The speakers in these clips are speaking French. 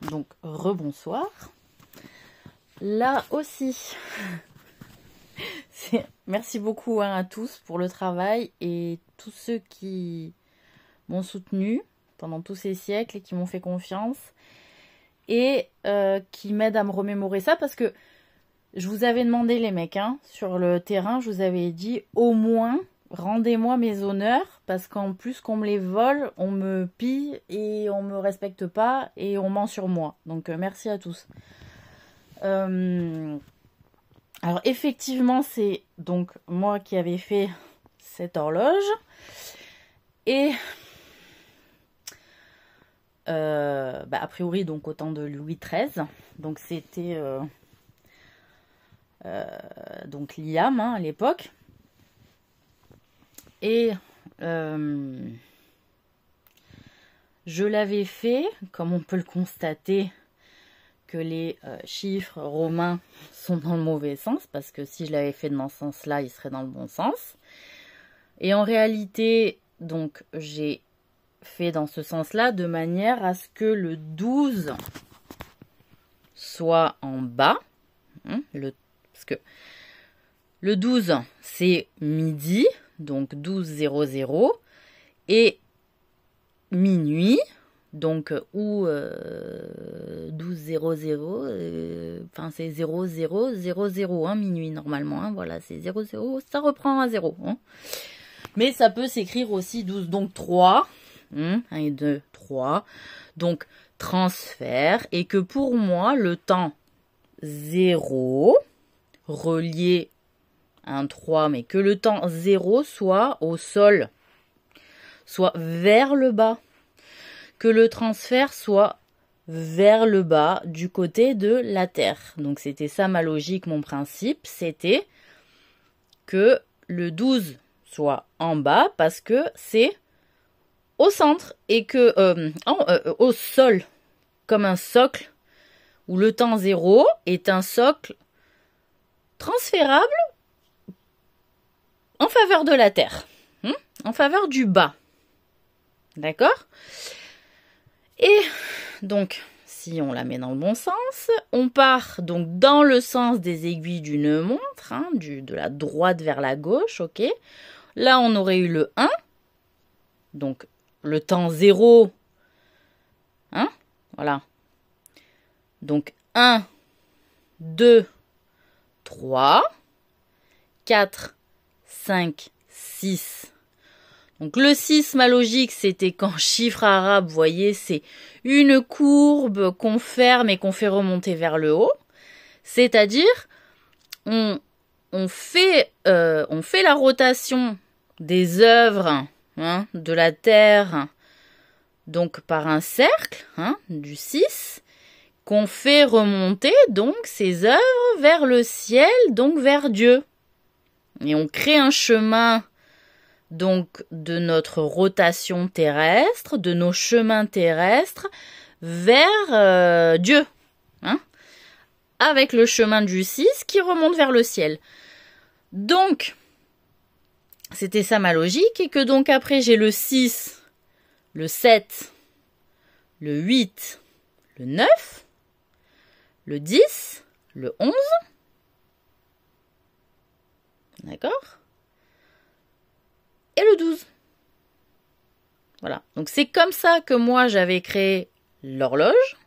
Donc, rebonsoir. Là aussi, merci beaucoup à tous pour le travail et tous ceux qui m'ont soutenu pendant tous ces siècles et qui m'ont fait confiance et qui m'aident à me remémorer ça parce que je vous avais demandé les mecs, sur le terrain, je vous avais dit au moins rendez-moi mes honneurs parce qu'en plus qu'on me les vole, on me pille et on me respecte pas et on ment sur moi. Donc merci à tous. Alors effectivement c'est donc moi qui avais fait cette horloge et a priori donc au temps de Louis XIII. Donc c'était donc Liam à l'époque. Et je l'avais fait, comme on peut le constater, que les chiffres romains sont dans le mauvais sens, parce que si je l'avais fait dans ce sens-là, il serait dans le bon sens. Et en réalité, donc, j'ai fait dans ce sens-là, de manière à ce que le 12 soit en bas, parce que le 12, c'est midi, donc 12:00, et minuit, donc ou 12:00, enfin c'est 00:00, minuit normalement, voilà, c'est 00, ça reprend à 0. Mais ça peut s'écrire aussi 12, donc 3, 1 et 2, 3, donc transfert, et que pour moi, le temps 0, relié un 3, mais que le temps 0 soit au sol, soit vers le bas, que le transfert soit vers le bas du côté de la Terre. Donc c'était ça ma logique, mon principe, c'était que le 12 soit en bas parce que c'est au centre et que au sol, comme un socle où le temps 0 est un socle transférable en faveur de la Terre, en faveur du bas. D'accord? Et donc, si on la met dans le bon sens, on part donc dans le sens des aiguilles d'une montre, de la droite vers la gauche, ok? Là, on aurait eu le 1, donc le temps 0, voilà. Donc 1, 2, 3, 4, 5, 6. Donc le 6, ma logique, c'était qu'en chiffre arabe, vous voyez, c'est une courbe qu'on ferme et qu'on fait remonter vers le haut. C'est-à-dire, on fait la rotation des œuvres de la Terre, donc par un cercle, du 6, qu'on fait remonter donc ces œuvres vers le ciel, donc vers Dieu. Et on crée un chemin donc de notre rotation terrestre, de nos chemins terrestres vers Dieu, avec le chemin du 6 qui remonte vers le ciel. Donc, c'était ça ma logique, et que donc après j'ai le 6, le 7, le 8, le 9, le 10, le 11, d'accord ? Et le 12. Voilà. Donc c'est comme ça que moi j'avais créé l'horloge.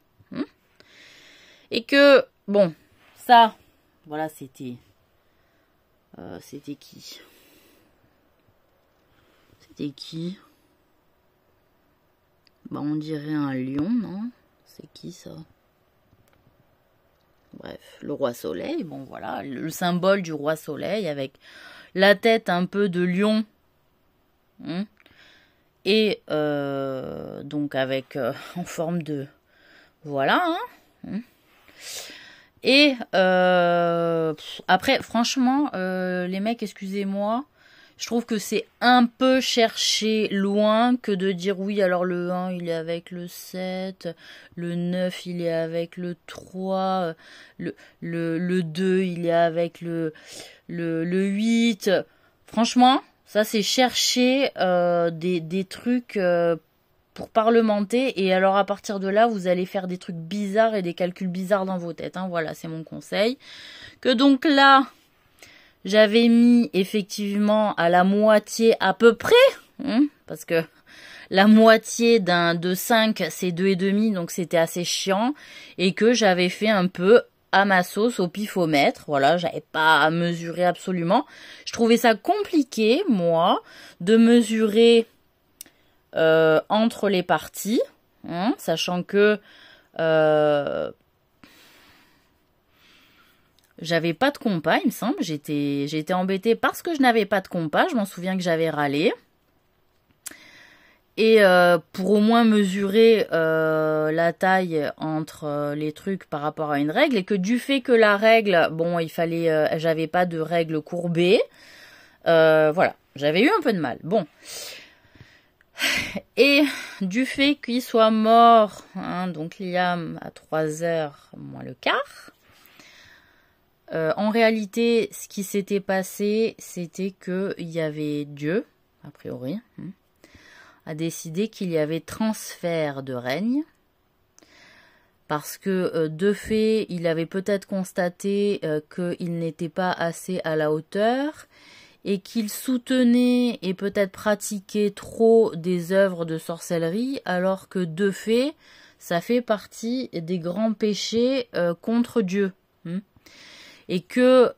Et que, bon, ça, voilà, c'était... c'était qui? C'était qui? On dirait un lion, non? C'est qui ça? Bref, le roi soleil, bon voilà, le symbole du roi soleil avec la tête un peu de lion. Et donc avec en forme de voilà et après franchement les mecs, excusez-moi, je trouve que c'est un peu cherché loin que de dire oui, alors le 1 il est avec le 7, le 9 il est avec le 3, le 2 il est avec le 8. Franchement, ça c'est chercher des trucs pour parlementer. Et alors à partir de là, vous allez faire des trucs bizarres et des calculs bizarres dans vos têtes. Hein. Voilà, c'est mon conseil. Que donc là, j'avais mis effectivement à la moitié à peu près, hein, parce que la moitié de 5, c'est 2,5, donc c'était assez chiant. Et que j'avais fait un peu à ma sauce au pifomètre. Voilà, j'avais pas à mesurer absolument. Je trouvais ça compliqué, moi, de mesurer entre les parties, hein, sachant que j'avais pas de compas, il me semble. J'ai été embêtée parce que je n'avais pas de compas. Je m'en souviens que j'avais râlé. Et pour au moins mesurer la taille entre les trucs par rapport à une règle, et que du fait que la règle, bon, il fallait, j'avais pas de règle courbée, voilà, j'avais eu un peu de mal. Bon, et du fait qu'il soit mort, hein, donc Liam à 3h moins le quart. En réalité, ce qui s'était passé, c'était que il y avait Dieu, a priori. A décidé qu'il y avait transfert de règne, parce que de fait, il avait peut-être constaté qu'il n'était pas assez à la hauteur et qu'il soutenait et peut-être pratiquait trop des œuvres de sorcellerie, alors que de fait, ça fait partie des grands péchés contre Dieu. Et que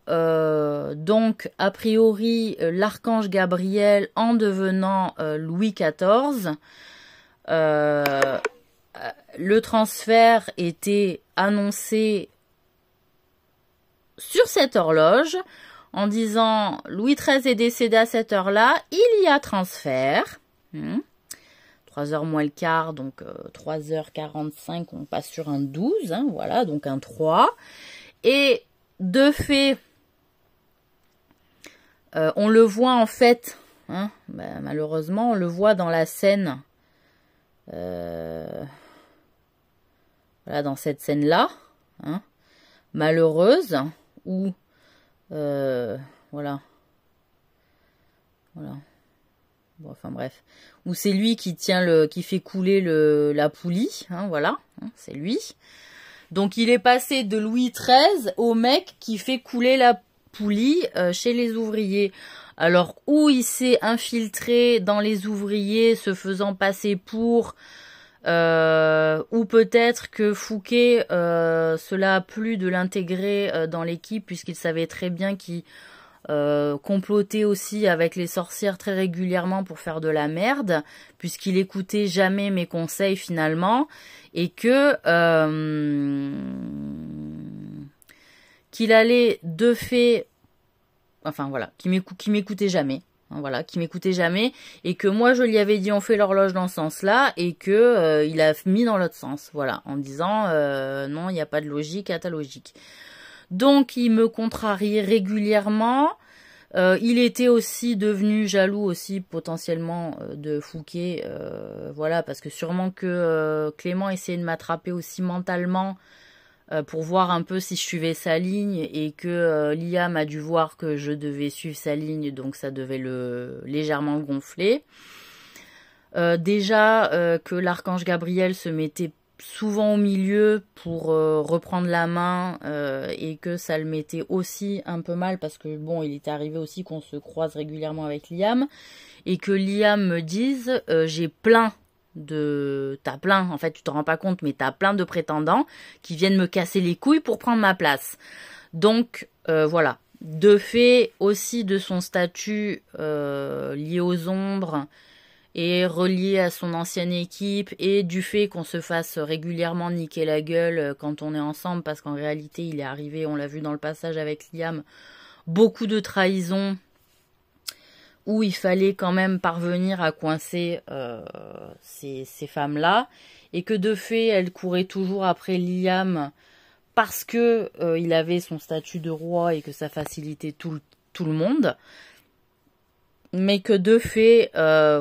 donc a priori l'archange Gabriel, en devenant Louis XIV, le transfert était annoncé sur cette horloge en disant Louis XIII est décédé à cette heure-là, il y a transfert. 3h moins le quart, donc 3h45, on passe sur un 12, hein, voilà, donc un 3. Et de fait, on le voit en fait, hein, ben, malheureusement, on le voit dans la scène, voilà, dans cette scène-là, hein, malheureuse, où, voilà, bon, enfin bref, où c'est lui qui tient qui fait couler la poulie, hein, voilà, hein, c'est lui. Donc il est passé de Louis XIII au mec qui fait couler la poulie chez les ouvriers. Alors où il s'est infiltré dans les ouvriers se faisant passer pour, ou peut-être que Fouquet, cela a plu de l'intégrer dans l'équipe puisqu'il savait très bien qu'il complotait aussi avec les sorcières très régulièrement pour faire de la merde, puisqu'il écoutait jamais mes conseils finalement, et que qu'il allait de fait, enfin voilà, qui m'écoutait jamais, hein, voilà, qui m'écoutait jamais, et que moi je lui avais dit on fait l'horloge dans ce sens-là, et que il a mis dans l'autre sens, voilà, en disant non, il n'y a pas de logique à ta logique. Donc il me contrariait régulièrement. Il était aussi devenu jaloux aussi potentiellement de Fouquet, voilà, parce que sûrement que Clément essayait de m'attraper aussi mentalement pour voir un peu si je suivais sa ligne, et que Liam a dû voir que je devais suivre sa ligne, donc ça devait légèrement gonfler. Déjà que l'archange Gabriel se mettait souvent au milieu pour reprendre la main, et que ça le mettait aussi un peu mal parce que bon, il était arrivé aussi qu'on se croise régulièrement avec Liam, et que Liam me dise j'ai t'as plein, en fait tu te rends pas compte, mais t'as plein de prétendants qui viennent me casser les couilles pour prendre ma place. Donc voilà, de fait aussi de son statut lié aux ombres et relié à son ancienne équipe, et du fait qu'on se fasse régulièrement niquer la gueule quand on est ensemble, parce qu'en réalité il est arrivé, on l'a vu dans le passage avec Liam, beaucoup de trahisons où il fallait quand même parvenir à coincer ces femmes-là, et que de fait elles couraient toujours après Liam parce que il avait son statut de roi et que ça facilitait tout le monde. Mais que de fait,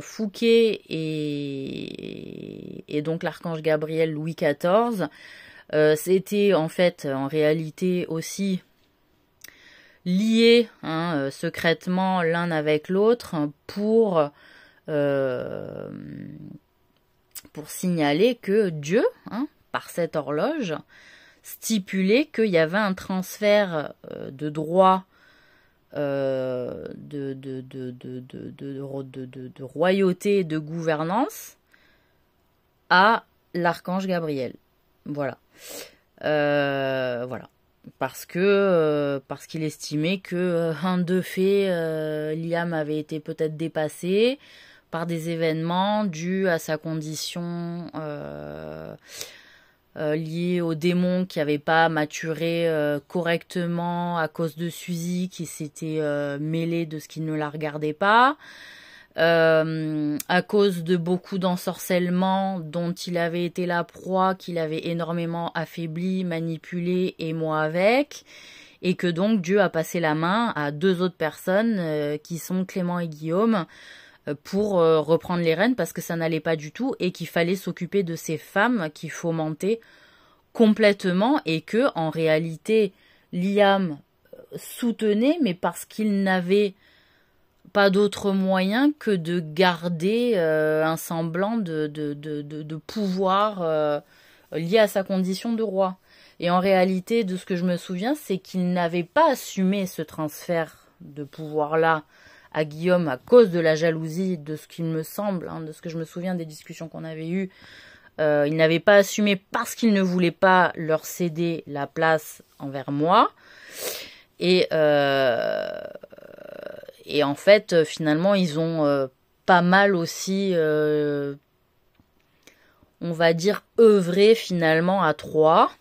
Fouquet et donc l'archange Gabriel Louis XIV, c'était en fait, en réalité aussi liés secrètement l'un avec l'autre pour pour signaler que Dieu, hein, par cette horloge, stipulait qu'il y avait un transfert de droit de royauté, de gouvernance à l'archange Gabriel. Voilà. Voilà. Parce qu'il estimait que de fait, Liam avait été peut-être dépassé par des événements dus à sa condition liée au démon qui n'avait pas maturé correctement à cause de Suzy qui s'était mêlée de ce qui ne la regardait pas. À cause de beaucoup d'ensorcellement dont il avait été la proie, qu'il avait énormément affaibli, manipulé, et moi avec, et que donc Dieu a passé la main à 2 autres personnes qui sont Clément et Guillaume pour reprendre les rênes parce que ça n'allait pas du tout et qu'il fallait s'occuper de ces femmes qui fomentaient complètement et que en réalité Liam soutenait mais parce qu'il n'avait pas d'autre moyen que de garder un semblant de pouvoir lié à sa condition de roi. Et en réalité, de ce que je me souviens, c'est qu'il n'avait pas assumé ce transfert de pouvoir-là à Guillaume à cause de la jalousie, de ce qu'il me semble, hein, de ce que je me souviens des discussions qu'on avait eues. Il n'avait pas assumé parce qu'il ne voulait pas leur céder la place envers moi. Et en fait, finalement, ils ont pas mal aussi, on va dire, œuvré finalement à 3.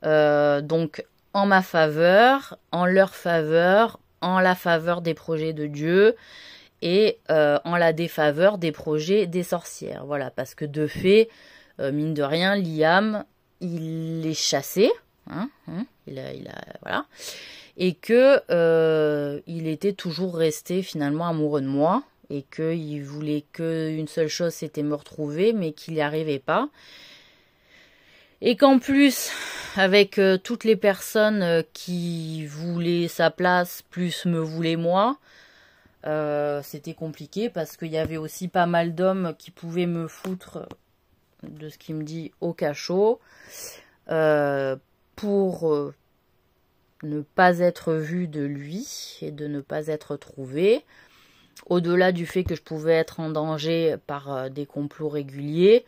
Donc, en ma faveur, en leur faveur, en la faveur des projets de Dieu et en la défaveur des projets des sorcières. Voilà, parce que de fait, mine de rien, Liam, il est chassé. Voilà. Et que il était toujours resté finalement amoureux de moi et qu'il voulait qu'une seule chose, c'était me retrouver, mais qu'il n'y arrivait pas. Et qu'en plus, avec toutes les personnes qui voulaient sa place, plus me voulaient moi, c'était compliqué parce qu'il y avait aussi pas mal d'hommes qui pouvaient me foutre, de ce qu'il me dit, au cachot, pour ne pas être vu de lui et de ne pas être trouvé. Au-delà du fait que je pouvais être en danger par des complots réguliers,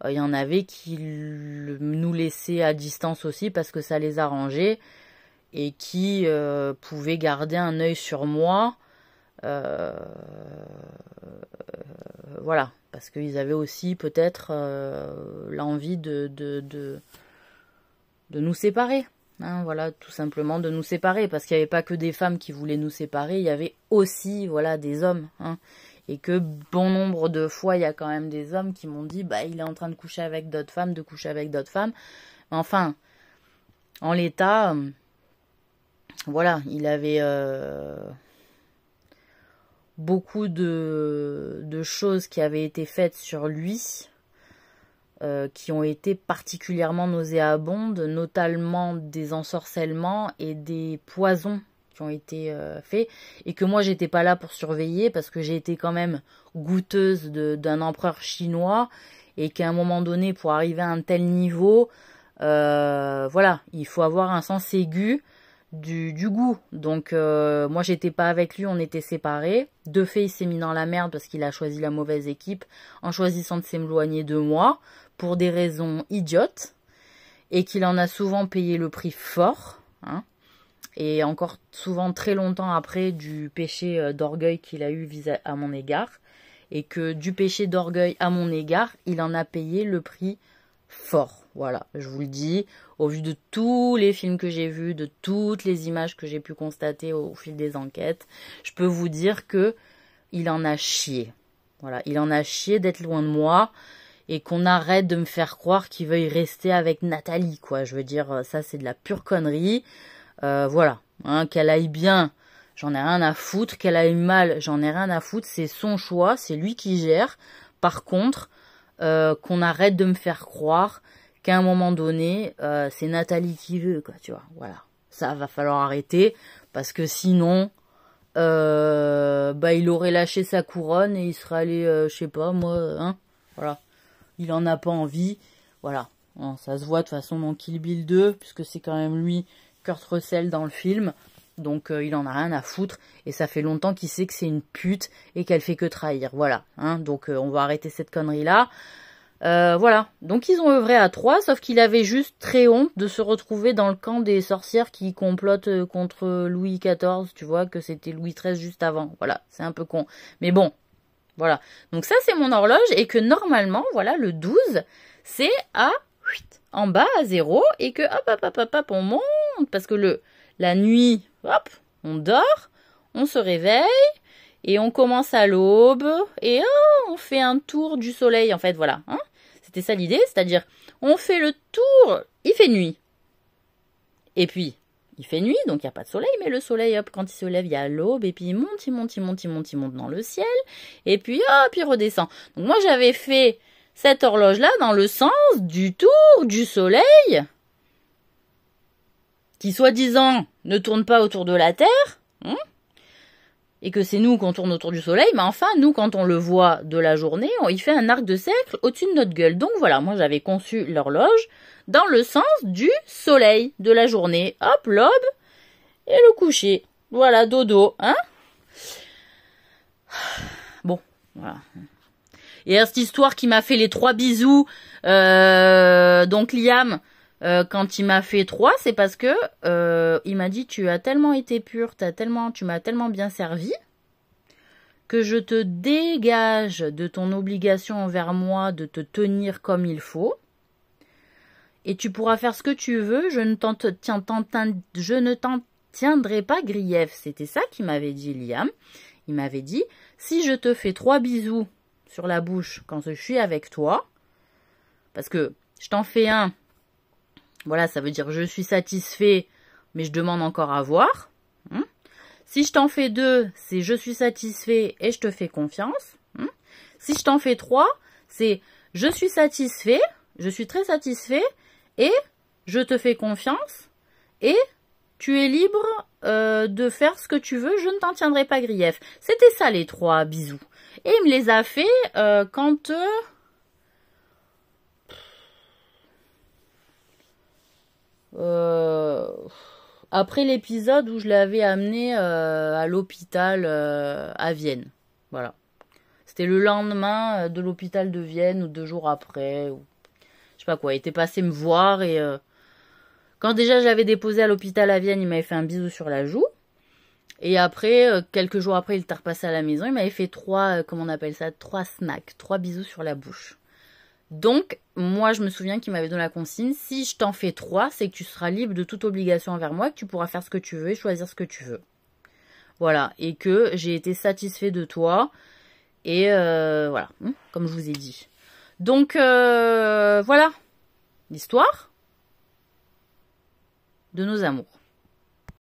il y en avait qui nous laissaient à distance aussi parce que ça les arrangeait et qui pouvaient garder un œil sur moi. Voilà, parce qu'ils avaient aussi peut-être l'envie de nous séparer. Hein, voilà, tout simplement de nous séparer, parce qu'il n'y avait pas que des femmes qui voulaient nous séparer, il y avait aussi, voilà, des hommes, hein, et que bon nombre de fois, il y a quand même des hommes qui m'ont dit, bah, il est en train de coucher avec d'autres femmes, mais enfin, en l'état, voilà, il avait beaucoup de choses qui avaient été faites sur lui, qui ont été particulièrement nauséabondes, notamment des ensorcellements et des poisons qui ont été faits, et que moi j'étais pas là pour surveiller parce que j'ai été quand même goûteuse d'un empereur chinois, et qu'à un moment donné, pour arriver à un tel niveau, voilà, il faut avoir un sens aigu du goût. Donc moi j'étais pas avec lui, on était séparés. De fait, il s'est mis dans la merde parce qu'il a choisi la mauvaise équipe en choisissant de s'éloigner de moi pour des raisons idiotes, et qu'il en a souvent payé le prix fort, hein, et encore souvent très longtemps après du péché d'orgueil qu'il a eu à mon égard, et que du péché d'orgueil à mon égard, il en a payé le prix fort. Voilà, je vous le dis, au vu de tous les films que j'ai vus, de toutes les images que j'ai pu constater au fil des enquêtes, je peux vous dire que il en a chié. Voilà, il en a chié d'être loin de moi, et qu'on arrête de me faire croire qu'il veuille rester avec Nathalie, quoi. Je veux dire, ça c'est de la pure connerie. Voilà, hein, qu'elle aille bien, j'en ai rien à foutre. Qu'elle aille mal, j'en ai rien à foutre. C'est son choix, c'est lui qui gère. Par contre, qu'on arrête de me faire croire qu'à un moment donné, c'est Nathalie qui veut, quoi, tu vois. Voilà, ça va falloir arrêter, parce que sinon, bah il aurait lâché sa couronne et il serait allé, je sais pas moi, hein, voilà. Il en a pas envie, voilà. Hein, ça se voit de toute façon dans Kill Bill 2, puisque c'est quand même lui, Kurt Russell dans le film. Donc il en a rien à foutre, et ça fait longtemps qu'il sait que c'est une pute et qu'elle fait que trahir, voilà. Hein, donc on va arrêter cette connerie-là. Voilà, donc ils ont œuvré à 3, sauf qu'il avait juste très honte de se retrouver dans le camp des sorcières qui complotent contre Louis XIV, tu vois, que c'était Louis XIII juste avant. Voilà, c'est un peu con. Mais bon, voilà. Donc ça, c'est mon horloge, et que normalement, voilà, le 12, c'est à en bas, à 0, et que hop, on monte, parce que la nuit, hop, on dort, on se réveille, et on commence à l'aube, et on fait un tour du soleil, en fait, voilà. Hein, c'était ça l'idée, c'est-à-dire, on fait le tour, il fait nuit. Et puis, il fait nuit, donc il n'y a pas de soleil, mais le soleil, hop, quand il se lève, il y a l'aube, et puis il monte dans le ciel, et puis hop, il redescend. Donc moi, j'avais fait cette horloge-là dans le sens du tour du soleil, qui soi-disant ne tourne pas autour de la Terre, hein, et que c'est nous qu'on tourne autour du soleil, mais enfin, nous, quand on le voit de la journée, il fait un arc de cercle au-dessus de notre gueule. Donc voilà, moi j'avais conçu l'horloge dans le sens du soleil de la journée. Hop, l'aube et le coucher. Voilà, dodo, hein. Bon, voilà. Et cette histoire qui m'a fait les 3 bisous, donc Liam, quand il m'a fait 3, c'est parce que il m'a dit, tu as tellement été pure, tu m'as tellement bien servi, que je te dégage de ton obligation envers moi de te tenir comme il faut, et tu pourras faire ce que tu veux, je ne t'en tiendrai pas grief. C'était ça qu'il m'avait dit Liam. Il m'avait dit, si je te fais 3 bisous sur la bouche quand je suis avec toi, parce que je t'en fais un, voilà, ça veut dire je suis satisfait, mais je demande encore à voir. Hein. Si je t'en fais 2, c'est je suis satisfait et je te fais confiance. Hein. Si je t'en fais 3, c'est je suis satisfait, je suis très satisfait et je te fais confiance et tu es libre de faire ce que tu veux, je ne t'en tiendrai pas grief. C'était ça les 3 bisous. Et il me les a fait quand... après l'épisode où je l'avais amené à l'hôpital à Vienne. Voilà. C'était le lendemain de l'hôpital de Vienne ou 2 jours après. Ou... je sais pas quoi. Il était passé me voir et... quand déjà je l'avais déposé à l'hôpital à Vienne, il m'avait fait un bisou sur la joue. Et après, quelques jours après, il était repassé à la maison. Il m'avait fait 3, comment on appelle ça, 3 snacks, 3 bisous sur la bouche. Donc, moi, je me souviens qu'il m'avait donné la consigne. Si je t'en fais 3, c'est que tu seras libre de toute obligation envers moi, que tu pourras faire ce que tu veux et choisir ce que tu veux. Voilà. Et que j'ai été satisfait de toi. Et voilà, comme je vous ai dit. Donc, voilà. L'histoire de nos amours.